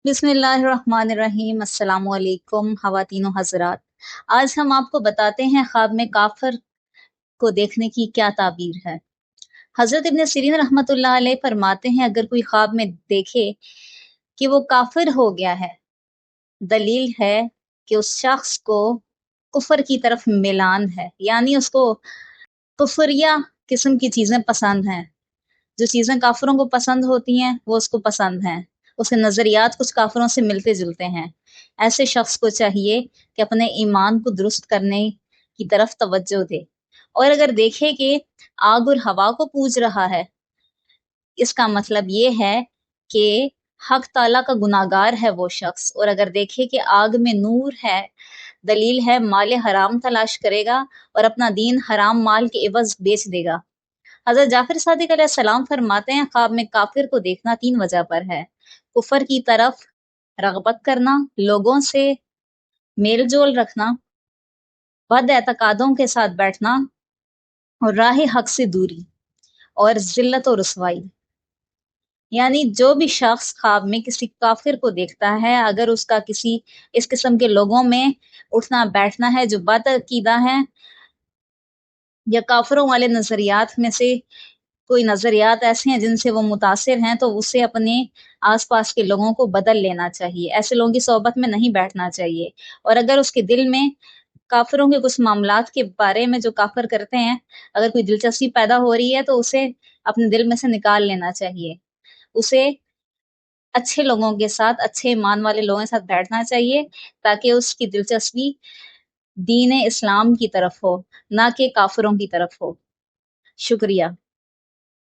बिस्मिल्लाहिर्रहमानिर्रहीम। अस्सलाम वालेकुम ख़वातीनो हज़रात। आज हम आपको बताते हैं ख्वाब में काफिर को देखने की क्या ताबीर है। हजरत इब्न सिरीन रहमतुल्लाह अलैह फरमाते हैं, अगर कोई ख्वाब में देखे कि वो काफिर हो गया है, दलील है कि उस शख्स को कुफर की तरफ मिलान है, यानी उसको कुफरिया किस्म की चीजें पसंद हैं। जो चीजें काफिरों को पसंद होती हैं वो उसको पसंद हैं, उसके नजरियात कुछ काफिरों से मिलते जुलते हैं। ऐसे शख्स को चाहिए कि अपने ईमान को दुरुस्त करने की तरफ तवज्जो दे। और अगर देखे कि आग और हवा को पूज रहा है, इसका मतलब ये है कि हक ताला का गुनाहगार है वो शख्स। और अगर देखे कि आग में नूर है, दलील है माल हराम तलाश करेगा और अपना दीन हराम माल के एवज बेच देगा। हजरत जाफर सादिक अलैहिस्सलाम फरमाते हैं, ख्वाब में काफिर को देखना 3 वजह पर है। कुफर की तरफ रगबत करना, लोगों से मेल जोल रखना, बद एतकादों के साथ बैठना, और राह हक से दूरी और जिल्लत और रुसवाई। यानी जो भी शख्स ख्वाब में किसी काफिर को देखता है, अगर उसका किसी इस किस्म के लोगों में उठना बैठना है जो बद अकीदा है या काफिरों वाले नजरियात में से कोई नजरियात ऐसे हैं जिनसे वो मुतासिर हैं, तो उसे अपने आसपास के लोगों को बदल लेना चाहिए। ऐसे लोगों की सोहबत में नहीं बैठना चाहिए। और अगर उसके दिल में काफिरों के कुछ मामलात के बारे में जो काफिर करते हैं, अगर कोई दिलचस्पी पैदा हो रही है, तो उसे अपने दिल में से निकाल लेना चाहिए। उसे अच्छे लोगों के साथ, अच्छे ईमान वाले लोगों के साथ बैठना चाहिए, ताकि उसकी दिलचस्पी दीन इस्लाम की तरफ हो, ना कि काफिरों की तरफ हो। शुक्रिया।